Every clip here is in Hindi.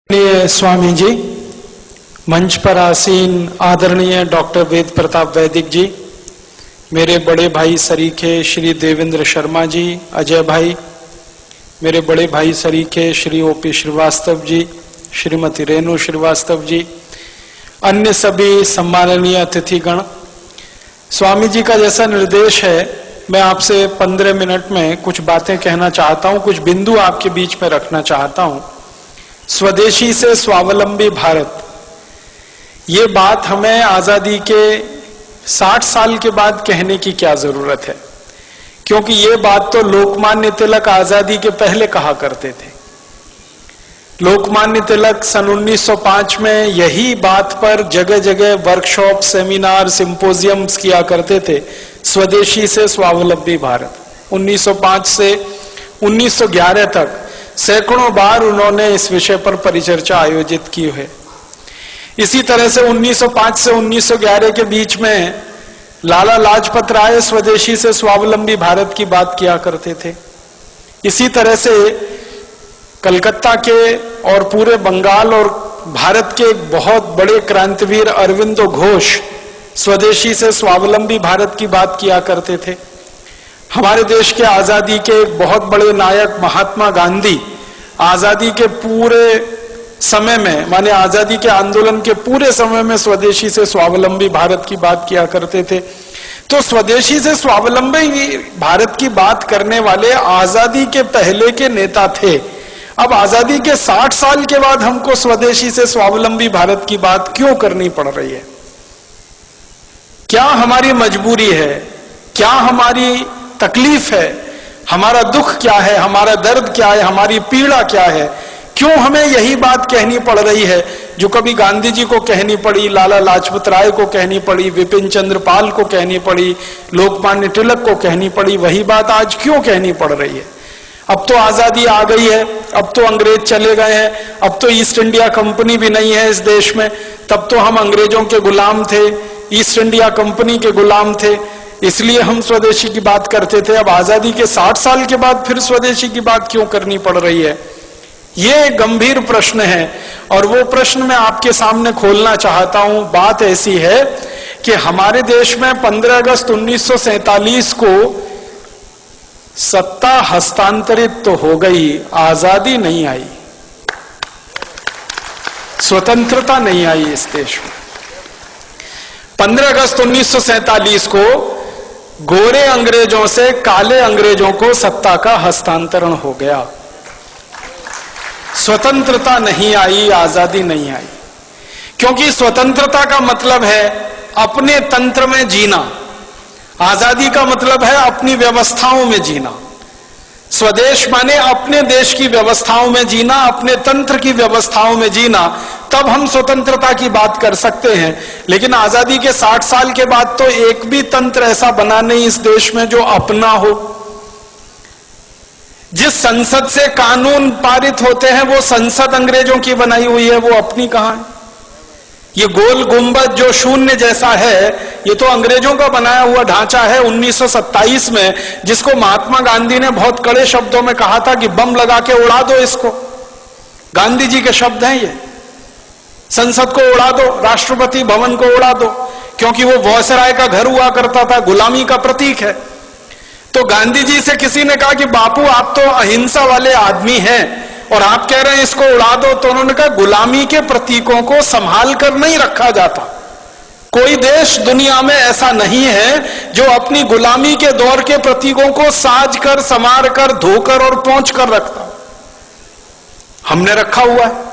स्वामी जी, मंच पर आसीन आदरणीय डॉक्टर वेद प्रताप वैदिक जी, मेरे बड़े भाई सरीखे श्री देवेंद्र शर्मा जी, अजय भाई, मेरे बड़े भाई सरीखे श्री ओपी श्रीवास्तव जी, श्रीमती रेणु श्रीवास्तव जी, अन्य सभी सम्माननीय अतिथिगण, स्वामी जी का जैसा निर्देश है, मैं आपसे 15 मिनट में कुछ बातें कहना चाहता हूं, कुछ बिंदु आपके बीच में रखना चाहता हूं। स्वदेशी से स्वावलंबी भारत, ये बात हमें आजादी के 60 साल के बाद कहने की क्या जरूरत है, क्योंकि ये बात तो लोकमान्य तिलक आजादी के पहले कहा करते थे। लोकमान्य तिलक सन 1905 में यही बात पर जगह जगह वर्कशॉप, सेमिनार, सिंपोजियम्स किया करते थे, स्वदेशी से स्वावलंबी भारत। 1905 से 1911 तक सैकड़ों बार उन्होंने इस विषय पर परिचर्चा आयोजित की है। इसी तरह से 1905 से 1911 के बीच में लाला लाजपत राय स्वदेशी से स्वावलंबी भारत की बात किया करते थे। इसी तरह से कलकत्ता के और पूरे बंगाल और भारत के एक बहुत बड़े क्रांतिवीर अरविंदो घोष स्वदेशी से स्वावलंबी भारत की बात किया करते थे। हमारे देश के आजादी के एक बहुत बड़े नायक महात्मा गांधी आजादी के पूरे समय में, माने आजादी के आंदोलन के पूरे समय में स्वदेशी से स्वावलंबी भारत की बात किया करते थे। तो स्वदेशी से स्वावलंबी भारत की बात करने वाले आजादी के पहले के नेता थे। अब आजादी के 60 साल के बाद हमको स्वदेशी से स्वावलंबी भारत की बात क्यों करनी पड़ रही है? क्या हमारी मजबूरी है? क्या हमारी तकलीफ है? हमारा दुख क्या है? हमारा दर्द क्या है? हमारी पीड़ा क्या है? क्यों हमें यही बात कहनी पड़ रही है जो कभी गांधी जी को कहनी पड़ी, लाला लाजपत राय को कहनी पड़ी, विपिन चंद्र पाल को कहनी पड़ी, लोकमान्य तिलक को कहनी पड़ी, वही बात आज क्यों कहनी पड़ रही है? अब तो आजादी आ गई है, अब तो अंग्रेज चले गए हैं, अब तो ईस्ट इंडिया कंपनी भी नहीं है इस देश में, तब तो हम अंग्रेजों के गुलाम थे, ईस्ट इंडिया कंपनी के गुलाम थे, इसलिए हम स्वदेशी की बात करते थे। अब आजादी के 60 साल के बाद फिर स्वदेशी की बात क्यों करनी पड़ रही है? ये गंभीर प्रश्न है और वो प्रश्न मैं आपके सामने खोलना चाहता हूं। बात ऐसी है कि हमारे देश में 15 अगस्त 1947 को सत्ता हस्तांतरित तो हो गई, आजादी नहीं आई, स्वतंत्रता नहीं आई इस देश में। 15 अगस्त 1947 को गोरे अंग्रेजों से काले अंग्रेजों को सत्ता का हस्तांतरण हो गया। स्वतंत्रता नहीं आई, आजादी नहीं आई, क्योंकि स्वतंत्रता का मतलब है अपने तंत्र में जीना, आजादी का मतलब है अपनी व्यवस्थाओं में जीना। स्वदेश माने अपने देश की व्यवस्थाओं में जीना, अपने तंत्र की व्यवस्थाओं में जीना, तब हम स्वतंत्रता की बात कर सकते हैं। लेकिन आजादी के 60 साल के बाद तो एक भी तंत्र ऐसा बना नहीं इस देश में जो अपना हो। जिस संसद से कानून पारित होते हैं वो संसद अंग्रेजों की बनाई हुई है, वो अपनी कहां है? ये गोल गुंबद जो शून्य जैसा है, ये तो अंग्रेजों का बनाया हुआ ढांचा है 1927 में, जिसको महात्मा गांधी ने बहुत कड़े शब्दों में कहा था कि बम लगा के उड़ा दो इसको। गांधी जी के शब्द हैं ये। संसद को उड़ा दो, राष्ट्रपति भवन को उड़ा दो, क्योंकि वो वॉयसराय का घर हुआ करता था, गुलामी का प्रतीक है। तो गांधी जी से किसी ने कहा कि बापू आप तो अहिंसा वाले आदमी हैं और आप कह रहे हैं इसको उड़ा दो, तो उन्होंने कहा गुलामी के प्रतीकों को संभाल कर नहीं रखा जाता। कोई देश दुनिया में ऐसा नहीं है जो अपनी गुलामी के दौर के प्रतीकों को साज कर, संवार कर, धोकर और पोंछ कर रखता। हमने रखा हुआ है।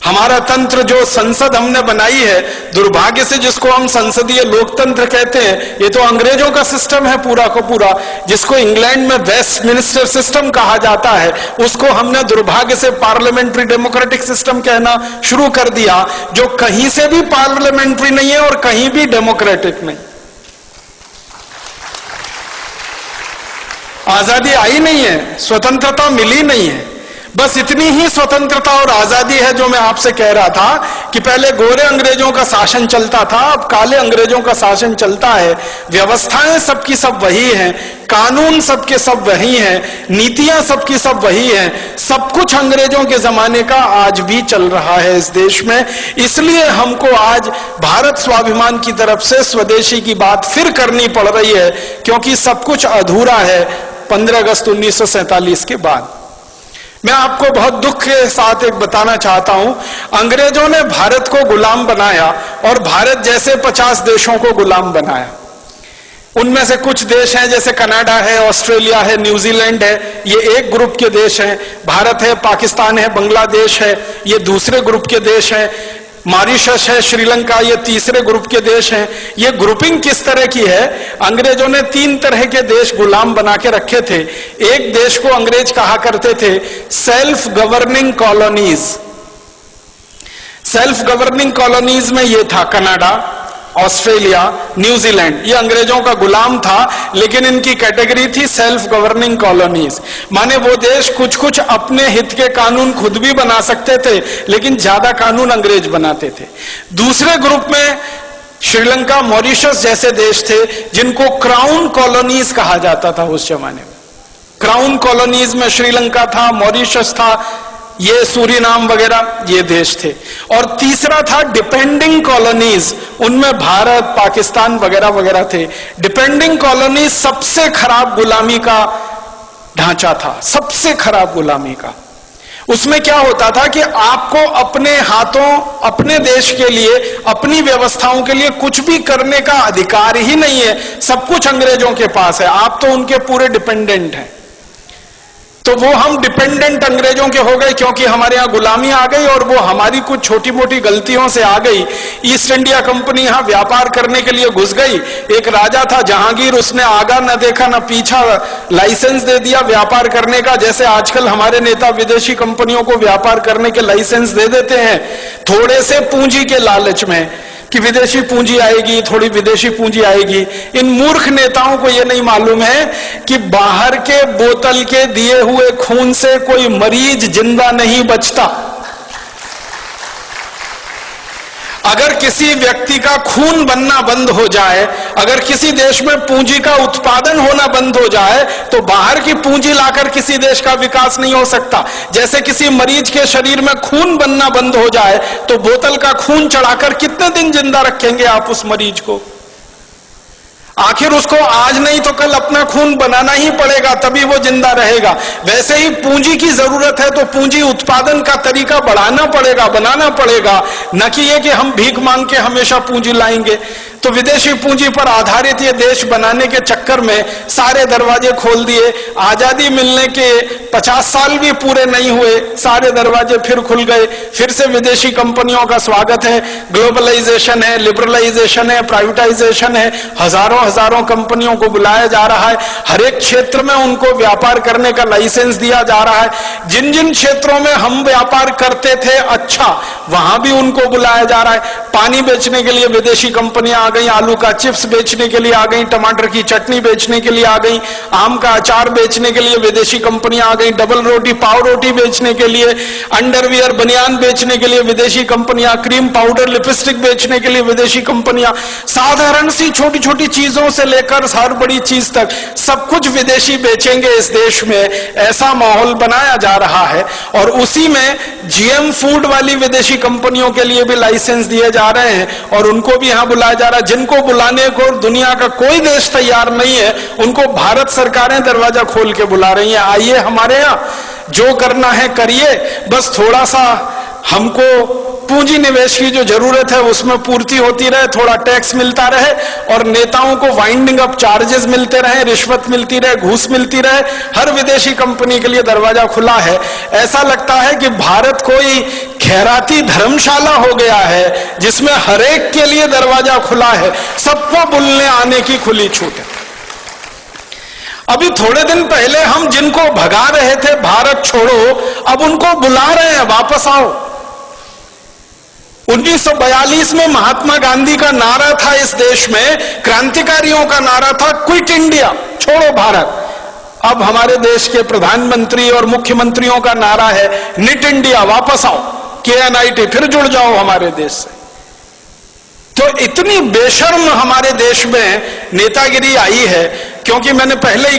हमारा तंत्र जो संसद हमने बनाई है, दुर्भाग्य से जिसको हम संसदीय लोकतंत्र कहते हैं, ये तो अंग्रेजों का सिस्टम है पूरा का पूरा, जिसको इंग्लैंड में वेस्टमिनिस्टर सिस्टम कहा जाता है, उसको हमने दुर्भाग्य से पार्लियामेंट्री डेमोक्रेटिक सिस्टम कहना शुरू कर दिया, जो कहीं से भी पार्लियामेंट्री नहीं है और कहीं भी डेमोक्रेटिक नहीं। आजादी आई नहीं है, स्वतंत्रता मिली नहीं है, बस इतनी ही स्वतंत्रता और आजादी है जो मैं आपसे कह रहा था कि पहले गोरे अंग्रेजों का शासन चलता था, अब काले अंग्रेजों का शासन चलता है। व्यवस्थाएं सबकी सब वही हैं, कानून सबके सब वही हैं, नीतियां सबकी सब वही हैं। सब कुछ अंग्रेजों के जमाने का आज भी चल रहा है इस देश में। इसलिए हमको आज भारत स्वाभिमान की तरफ से स्वदेशी की बात फिर करनी पड़ रही है, क्योंकि सब कुछ अधूरा है 15 अगस्त 1947 के बाद। मैं आपको बहुत दुख के साथ एक बताना चाहता हूं, अंग्रेजों ने भारत को गुलाम बनाया और भारत जैसे 50 देशों को गुलाम बनाया। उनमें से कुछ देश हैं जैसे कनाडा है, ऑस्ट्रेलिया है, न्यूजीलैंड है, ये एक ग्रुप के देश हैं। भारत है, पाकिस्तान है, बांग्लादेश है, ये दूसरे ग्रुप के देश हैं। मॉरिशस है, श्रीलंका, ये तीसरे ग्रुप के देश हैं। ये ग्रुपिंग किस तरह की है? अंग्रेजों ने 3 तरह के देश गुलाम बना के रखे थे। एक देश को अंग्रेज कहा करते थे self governing colonies. Self governing colonies में ये था कनाडा, ऑस्ट्रेलिया, न्यूजीलैंड। ये अंग्रेजों का गुलाम था, लेकिन इनकी कैटेगरी थी सेल्फ गवर्निंग कॉलोनीज। माने वो देश कुछ कुछ अपने हित के कानून खुद भी बना सकते थे, लेकिन ज्यादा कानून अंग्रेज बनाते थे। दूसरे ग्रुप में श्रीलंका, मॉरिशस जैसे देश थे, जिनको क्राउन कॉलोनीज कहा जाता था उस जमाने में। क्राउन कॉलोनीज में श्रीलंका था, मॉरिशस था, ये सूरीनाम वगैरह ये देश थे। और तीसरा था डिपेंडिंग कॉलोनीज, उनमें भारत, पाकिस्तान वगैरह वगैरह थे। डिपेंडिंग कॉलोनीज सबसे खराब गुलामी का ढांचा था, सबसे खराब गुलामी का। उसमें क्या होता था कि आपको अपने हाथों, अपने देश के लिए, अपनी व्यवस्थाओं के लिए कुछ भी करने का अधिकार ही नहीं है। सब कुछ अंग्रेजों के पास है, आप तो उनके पूरे डिपेंडेंट हैं। तो वो हम डिपेंडेंट अंग्रेजों के हो गए, क्योंकि हमारे यहां गुलामी आ गई और वो हमारी कुछ छोटी मोटी गलतियों से आ गई। ईस्ट इंडिया कंपनी यहां व्यापार करने के लिए घुस गई। एक राजा था जहांगीर, उसने आगा न देखा न पीछा, लाइसेंस दे दिया व्यापार करने का। जैसे आजकल हमारे नेता विदेशी कंपनियों को व्यापार करने के लाइसेंस दे देते हैं, थोड़े से पूंजी के लालच में कि विदेशी पूंजी आएगी, थोड़ी विदेशी पूंजी आएगी। इन मूर्ख नेताओं को यह नहीं मालूम है कि बाहर के बोतल के दिए हुए खून से कोई मरीज जिंदा नहीं बचता। अगर किसी व्यक्ति का खून बनना बंद हो जाए, अगर किसी देश में पूंजी का उत्पादन होना बंद हो जाए, तो बाहर की पूंजी लाकर किसी देश का विकास नहीं हो सकता। जैसे किसी मरीज के शरीर में खून बनना बंद हो जाए, तो बोतल का खून चढ़ाकर कितने दिन जिंदा रखेंगे आप उस मरीज को? आखिर उसको आज नहीं तो कल अपना खून बनाना ही पड़ेगा, तभी वो जिंदा रहेगा। वैसे ही पूंजी की जरूरत है, तो पूंजी उत्पादन का तरीका बढ़ाना पड़ेगा, बनाना पड़ेगा, न कि ये कि हम भीख मांग के हमेशा पूंजी लाएंगे। तो विदेशी पूंजी पर आधारित ये देश बनाने के चक्कर में सारे दरवाजे खोल दिए। आजादी मिलने के 50 साल भी पूरे नहीं हुए, सारे दरवाजे फिर खुल गए। फिर से विदेशी कंपनियों का स्वागत है, ग्लोबलाइजेशन है, लिबरलाइजेशन है, प्राइवेटाइजेशन है। हजारों कंपनियों को बुलाया जा रहा है, हर एक क्षेत्र में उनको व्यापार करने का लाइसेंस दिया जा रहा है। जिन जिन क्षेत्रों में हम व्यापार करते थे अच्छा, वहां भी उनको बुलाया जा रहा है। पानी बेचने के लिए विदेशी कंपनियां आ गई, आलू का चिप्स बेचने के लिए आ गई, टमाटर की चटनी बेचने के लिए आ गई, आम का अचार बेचने के लिए विदेशी कंपनियां आ गई, डबल रोटी, पाव रोटी बेचने के लिए, अंडरवियर, बनियान बेचने के लिए विदेशी कंपनियां, क्रीम पाउडर, लिपस्टिक बेचने के लिए विदेशी कंपनियां। साधारण सी छोटी छोटी चीजों से लेकर हर बड़ी चीज तक सब कुछ विदेशी बेचेंगे इस देश में, ऐसा माहौल बनाया जा रहा है। और उसी में जीएम फूड वाली विदेशी कंपनियों के लिए भी लाइसेंस दिए जा रहे हैं और उनको भी यहां बुलाया जा रहा है। जिनको बुलाने को दुनिया का कोई देश तैयार नहीं है, उनको भारत सरकारें दरवाजा खोल के बुला रही हैं, आइए हमारे यहां, जो करना है करिए, बस थोड़ा सा हमको पूंजी निवेश की जो जरूरत है उसमें पूर्ति होती रहे, थोड़ा टैक्स मिलता रहे और नेताओं को वाइंडिंग अप चार्जेस मिलते रहे, रिश्वत मिलती रहे, घूस मिलती रहे। हर विदेशी कंपनी के लिए दरवाजा खुला है। ऐसा लगता है कि भारत कोई खैराती धर्मशाला हो गया है जिसमें हर एक के लिए दरवाजा खुला है, सबको बुलने आने की खुली छूट है। अभी थोड़े दिन पहले हम जिनको भगा रहे थे भारत छोड़ो, अब उनको बुला रहे हैं वापस आओ। 1942 में महात्मा गांधी का नारा था इस देश में, क्रांतिकारियों का नारा था क्विट इंडिया, छोड़ो भारत। अब हमारे देश के प्रधानमंत्री और मुख्यमंत्रियों का नारा है निट इंडिया, वापस आओ, KNIT, फिर जुड़ जाओ हमारे देश से। तो इतनी बेशर्म हमारे देश में नेतागिरी आई है, क्योंकि मैंने पहले ही